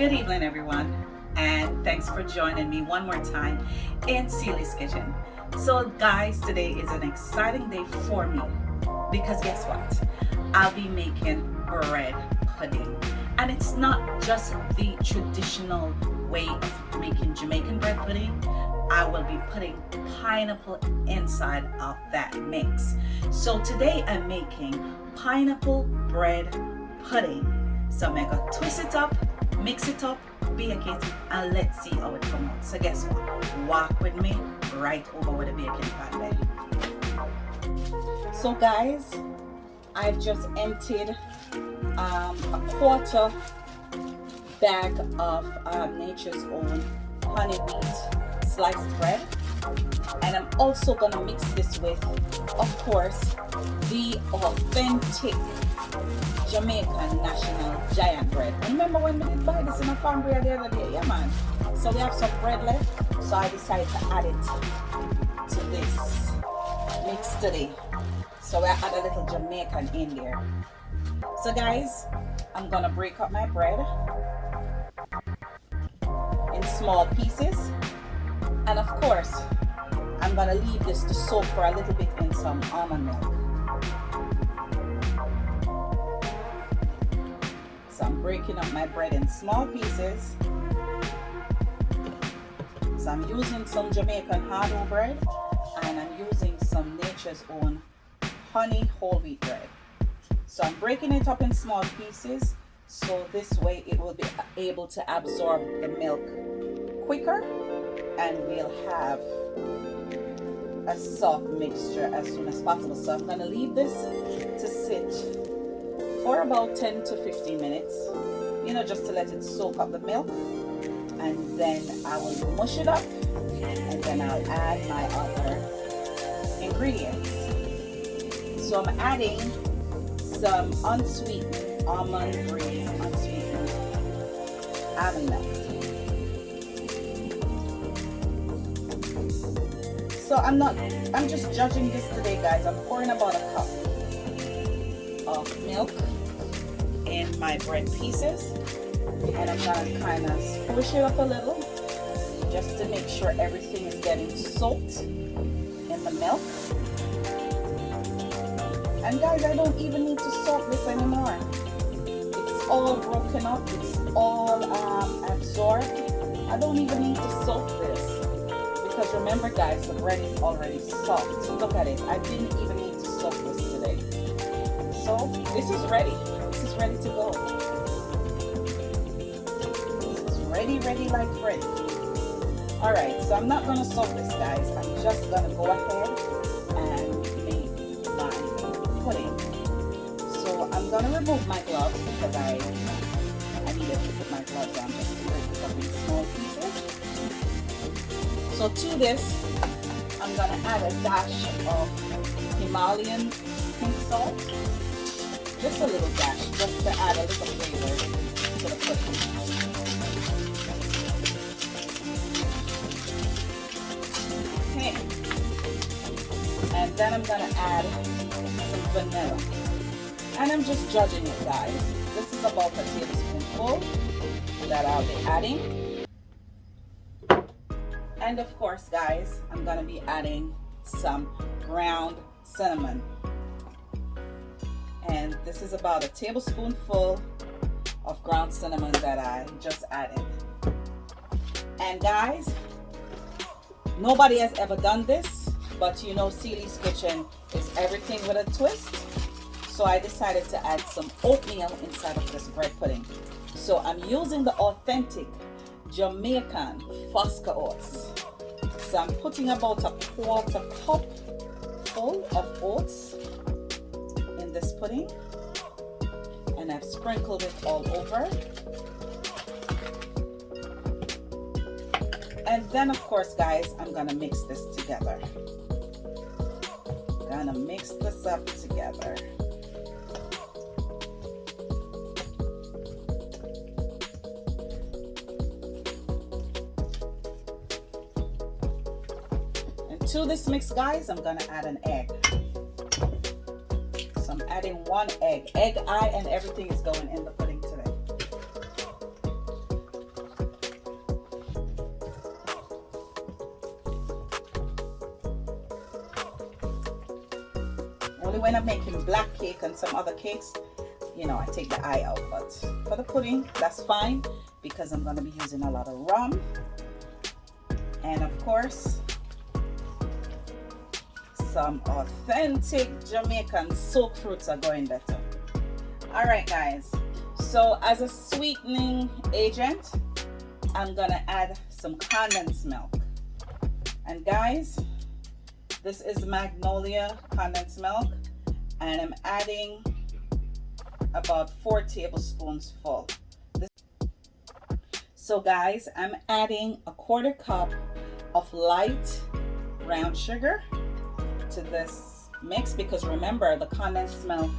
Good evening, everyone, and thanks for joining me one more time in Celia's Kitchen. So guys, today is an exciting day for me because guess what? I'll be making bread pudding. And it's not just the traditional way of making Jamaican bread pudding. I will be putting pineapple inside of that mix. So today I'm making pineapple bread pudding. So I'm gonna twist it up, mix it up, bake it, and let's see how it comes out. So guess what? Walk with me right over with the baking pan there. So guys, I've just emptied a quarter bag of Nature's Own honey wheat sliced bread, and I'm also gonna mix this with, of course, the authentic Jamaican national giant bread. Remember when we did buy this in a farm bread the other day? Yeah, man. So we have some bread left, so I decided to add it to this mix today. So I add a little Jamaican in there. So guys, I'm gonna break up my bread in small pieces, and of course I'm gonna leave this to soak for a little bit in some almond milk. So I'm breaking up my bread in small pieces. So I'm using some Jamaican hard bread, and I'm using some Nature's Own honey whole wheat bread. So I'm breaking it up in small pieces, so this way it will be able to absorb the milk quicker, and we'll have a soft mixture as soon as possible. So I'm going to leave this to sit for about 10 to 15 minutes, just to let it soak up the milk, and then I will mush it up, and then I'll add my other ingredients. So I'm adding some unsweetened almond breeze, unsweetened almond milk. So I'm just judging this today, guys. I'm pouring about a cup of milk in my bread pieces, and I'm gonna kind of squish it up a little just to make sure everything is getting soaked in the milk. And guys, I don't even need to soak this anymore. It's all broken up, it's all absorbed. I don't even need to soak this, because remember guys, the bread is already soft. Look at it, I didn't even need to soak this today. So this is ready. This is ready to go. This is ready like ready. Alright, so I'm not gonna soak this, guys. I'm just gonna go ahead and make my pudding. So I'm gonna remove my gloves because I needed to put my gloves on just to break it up in small pieces. So to this, I'm gonna add a dash of Himalayan pink salt. Just a little dash, just to add a little flavor to the pudding. Okay. And then I'm gonna add some vanilla. And I'm just judging it, guys. This is about a tablespoonful that I'll be adding. And of course, guys, I'm gonna be adding some ground cinnamon. And this is about a tablespoonful of ground cinnamon that I just added. And guys, nobody has ever done this, but Celia's Kitchen is everything with a twist. So I decided to add some oatmeal inside of this bread pudding. So I'm using the authentic Jamaican Fosca oats. So I'm putting about a quarter cup full of oats in this pudding, and I've sprinkled it all over. And then of course, guys, I'm gonna mix this together. Gonna mix this up together. And to this mix, guys, I'm gonna add an egg. So I'm adding one egg. Egg eye and everything is going in the pudding today. Only when I'm making black cake and some other cakes, you know, I take the eye out. But for the pudding, that's fine because I'm going to be using a lot of rum. And of course, some authentic Jamaican soak fruits are going better. All right, guys. So as a sweetening agent, I'm going to add some condensed milk. And guys, this is Magnolia condensed milk, and I'm adding about 4 tablespoons full. So guys, I'm adding a 1/4 cup of light brown sugar to this mix because remember, the condensed milk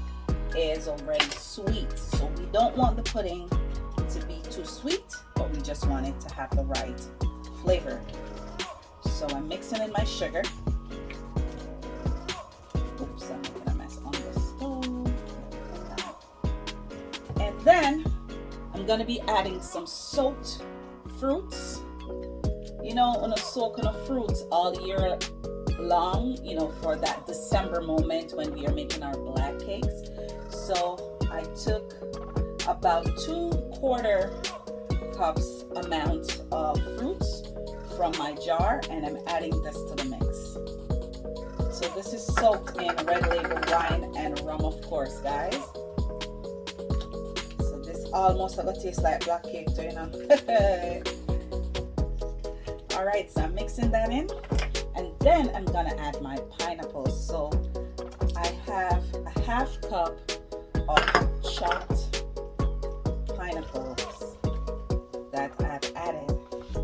is already sweet, so we don't want the pudding to be too sweet, but we just want it to have the right flavor. So I'm mixing in my sugar. Oops, I'm making a mess on the stove. And then I'm gonna be adding some soaked fruits. You know, on a soak of fruits all year long, you know, for that December moment when we are making our black cakes. So I took about 2/4 cups amount of fruits from my jar, and I'm adding this to the mix. So this is soaked in Red Label wine and rum, of course, guys. So this almost gonna taste like black cake too, you know. All right, so I'm mixing that in, and then I'm gonna add my pineapples. So I have a 1/2 cup of chopped pineapples that I've added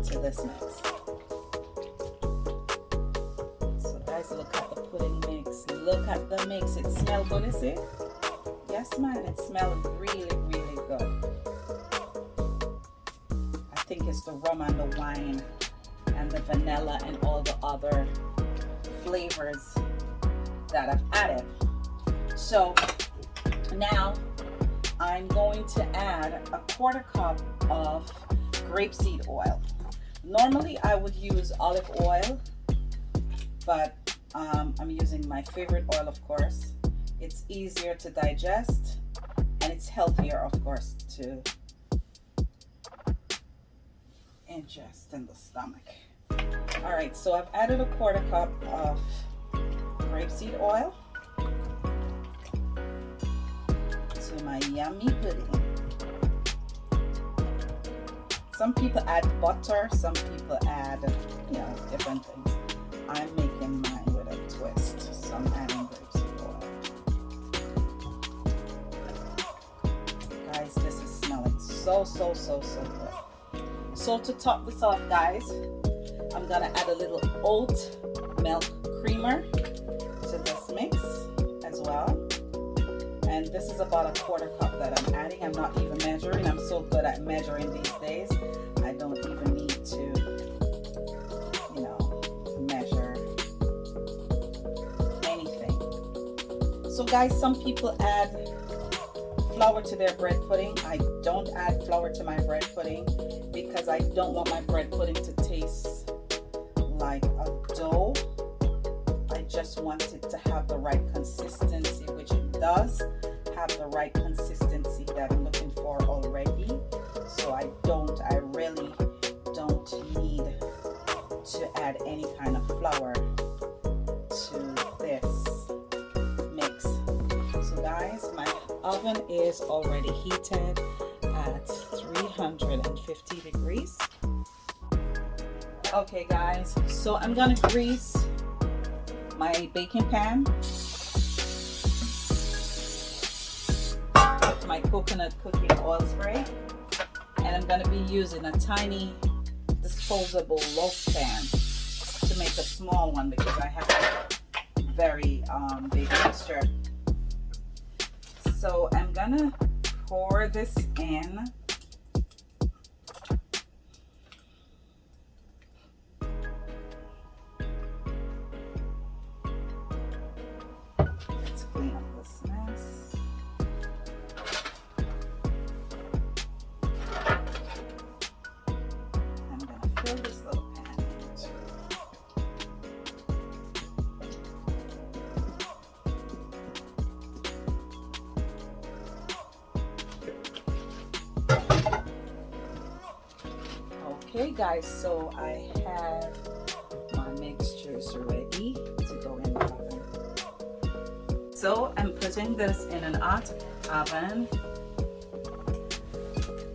to this mix. So guys, look at the pudding mix. Look at the mix. It smells good, is it? Yes, man, it smells really, really good. I think it's the rum and the wine and the vanilla and all the other flavors that I've added. So now I'm going to add a 1/4 cup of grapeseed oil. Normally I would use olive oil, but I'm using my favorite oil, of course. It's easier to digest and it's healthier, of course, to ingest in the stomach. All right, so I've added a 1/4 cup of grapeseed oil to my yummy pudding. Some people add butter, some people add, you know, different things. I'm making mine with a twist, so I'm adding grapeseed oil. Guys, this is smelling so good. So to top this off, guys, I'm gonna add a little oat milk creamer to this mix as well. And this is about a 1/4 cup that I'm adding. I'm not even measuring. I'm so good at measuring these days. I don't even need to, you know, measure anything. So guys, some people add flour to their bread pudding. I don't add flour to my bread pudding because I don't want my bread pudding to taste like a dough. I just want it to have the right consistency, which it does have the right consistency that I'm looking for already. So I really don't need to add any kind of flour to this mix. So guys, my oven is already heated at 350 degrees. Okay guys, so I'm gonna grease my baking pan with my coconut cooking oil spray, and I'm gonna be using a tiny disposable loaf pan to make a small one because I have a very big mixture. So I'm gonna pour this in. Let's clean up this mess. I'm gonna fill this little pan in. Okay guys, so I have my mixtures ready to go in the oven. So I'm putting this in an hot oven,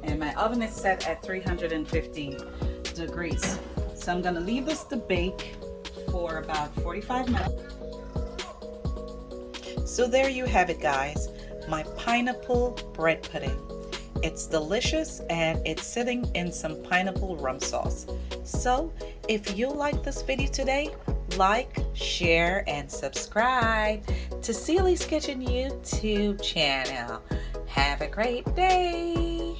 and my oven is set at 350 degrees. So I'm gonna leave this to bake for about 45 minutes. So there you have it guys, my pineapple bread pudding. It's delicious and it's sitting in some pineapple rum sauce. So if you like this video today, like, share, and subscribe to Celie's Kitchen YouTube channel. Have a great day.